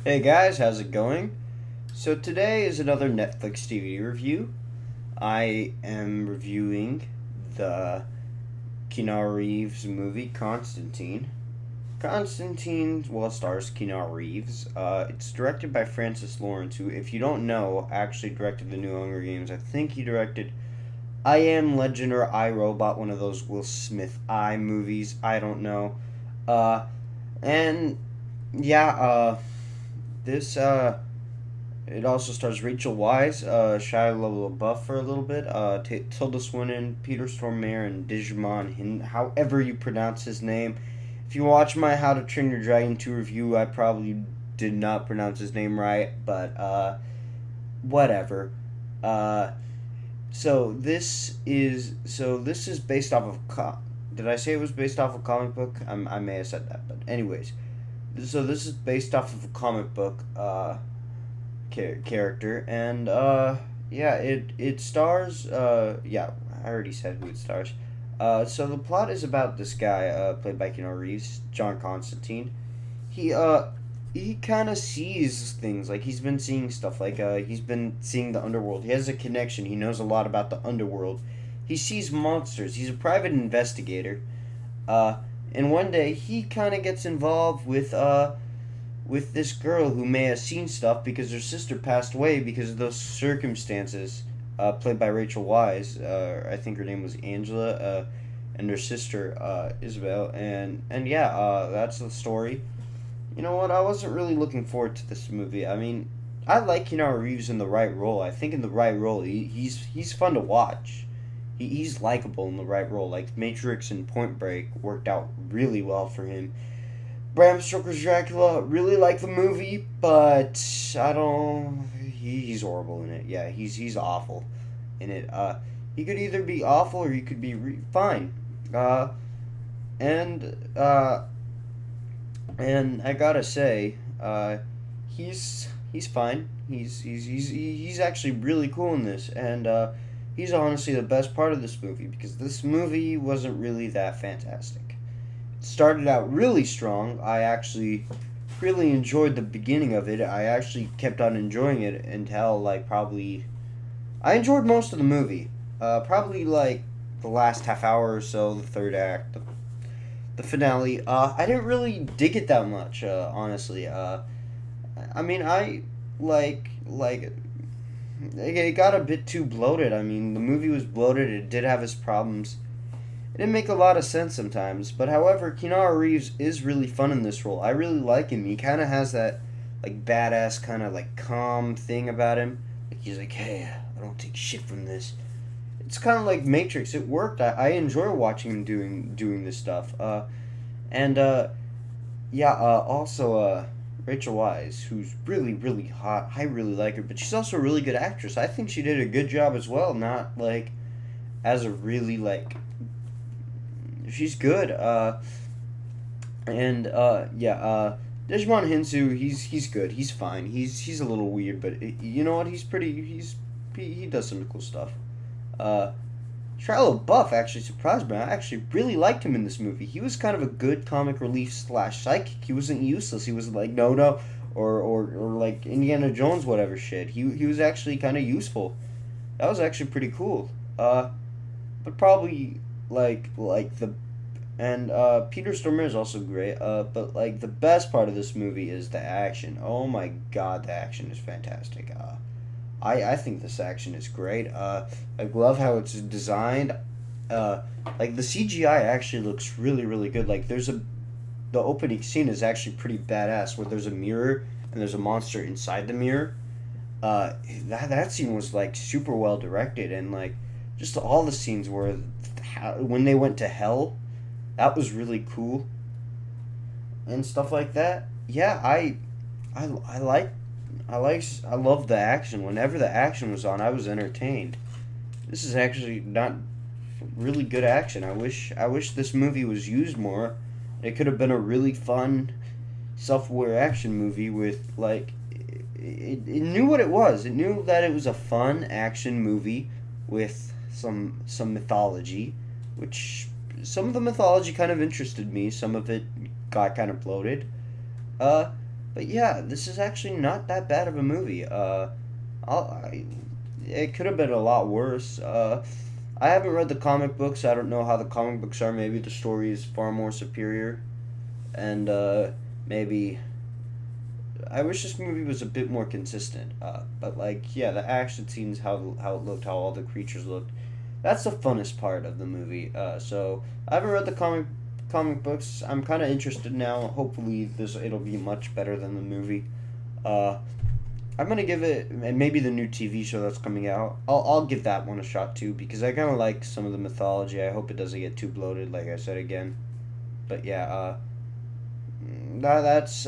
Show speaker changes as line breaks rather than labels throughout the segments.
Hey guys, how's it going? So today is another Netflix TV review. I am reviewing the Keanu Reeves movie Constantine. Constantine, well, stars Keanu Reeves. It's directed by Francis Lawrence, who, if you don't know, actually directed the new Hunger Games. I think he directed I Am Legend or I Robot, one of those Will Smith I movies. I don't know. Uh, and yeah, this It also stars Rachel Weisz, Shia LaBeouf for a little bit, Tilda Swinton, Peter Stormare, and Digimon Hin, however you pronounce his name. If you watch my How to Train Your Dragon 2 review, I probably did not pronounce his name right, but whatever. Uh, so this is based off of did I say it was based off a comic book? I may have said that, but anyways, so this is based off of a comic book. Character, and yeah, it stars yeah, I already said who it stars. So the plot is about this guy played by Keanu Reeves, John Constantine. He kind of sees things, like he's been seeing stuff, like he's been seeing the underworld. He has a connection. He knows a lot about the underworld. He sees monsters. He's a private investigator. Uh and one day he kind of gets involved with this girl who may have seen stuff because her sister passed away because of those circumstances. Played by Rachel Weisz. I think her name was Angela, and her sister Isabel. And yeah, that's the story. You know what? I wasn't really looking forward to this movie. I mean, I like Keanu Reeves in the right role. I think in the right role, he's fun to watch. He's likable in the right role. Like Matrix and Point Break worked out really well for him. Bram Stoker's Dracula, really like the movie, but I don't. He's horrible in it. Yeah, he's awful in it. He could either be awful or he could be fine. Uh, and uh, and I gotta say, he's fine. He's actually really cool in this, and he's honestly the best part of this movie because this movie wasn't really that fantastic. Started out really strong. I actually really enjoyed the beginning of it. I actually kept on enjoying it until like probably I enjoyed most of the movie. Probably like the last half hour or so, the third act, the finale. I didn't really dig it that much, honestly. I mean, I like it got a bit too bloated. I mean, the movie was bloated. It did have its problems. It didn't make a lot of sense sometimes, but however, Keanu Reeves is really fun in this role. I really like him. He kind of has that like badass kind of like calm thing about him. Like he's like, hey, I don't take shit from this. It's kind of like Matrix. It worked. I enjoy watching him doing this stuff. And yeah. Also, Rachel Weisz, who's really hot. I really like her, but she's also a really good actress. I think she did a good job as well. Not like as a really like she's good. And yeah, Digimon Hinsu, he's good. He's fine. He's a little weird, but you know what? He does some cool stuff. Uh, Shia LaBeouf actually surprised me. I actually really liked him in this movie. He was kind of a good comic relief slash psychic. He wasn't useless. He was like no, or like Indiana Jones whatever shit. He was actually kind of useful. That was actually pretty cool. But probably like the and Peter Stormare is also great. But like the best part of this movie is the action. Oh my god, the action is fantastic. I think this action is great. I love how it's designed. Uh, like the CGI actually looks really good. Like the opening scene is actually pretty badass where there's a mirror and there's a monster inside the mirror. That scene was like super well directed, and like just all the scenes where when they went to hell, that was really cool and stuff like that. Yeah, I like I love the action. Whenever the action was on, I was entertained. This is actually not really good action. I wish this movie was used more. It could have been a really fun self-aware action movie with like it knew what it was. It knew that it was a fun action movie with some mythology, which some of the mythology kind of interested me. Some of it got kind of bloated. Uh, But yeah, this is actually not that bad of a movie. It could have been a lot worse. I haven't read the comic books. I don't know how the comic books are. Maybe the story is far more superior, and maybe I wish this movie was a bit more consistent. But like, yeah, the action scenes, how it looked, how all the creatures looked, that's the funnest part of the movie. So I haven't read the comic books. I'm kind of interested now. Hopefully, this it'll be much better than the movie. Uh, I'm gonna give it, and maybe the new TV show that's coming out. I'll give that one a shot too because I kind of like some of the mythology. I hope it doesn't get too bloated, like I said again. But yeah, that's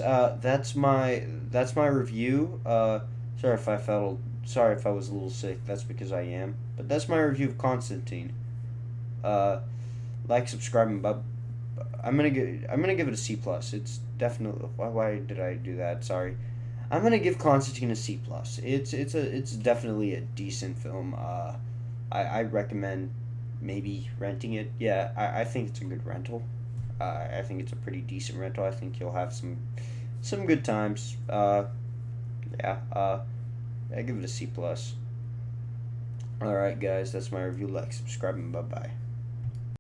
my review. Sorry if I was a little sick. That's because I am. But that's my review of Constantine. Uh, like, subscribe, and I'm gonna give it a C plus. It's definitely why did I do that? Sorry. I'm gonna give Constantine a C plus. It's definitely a decent film. I recommend maybe renting it. Yeah, I think it's a good rental. I think it's a pretty decent rental. I think you'll have some good times. Yeah. I give it a C plus. All right, guys, that's my review. Like, subscribe, and bye bye.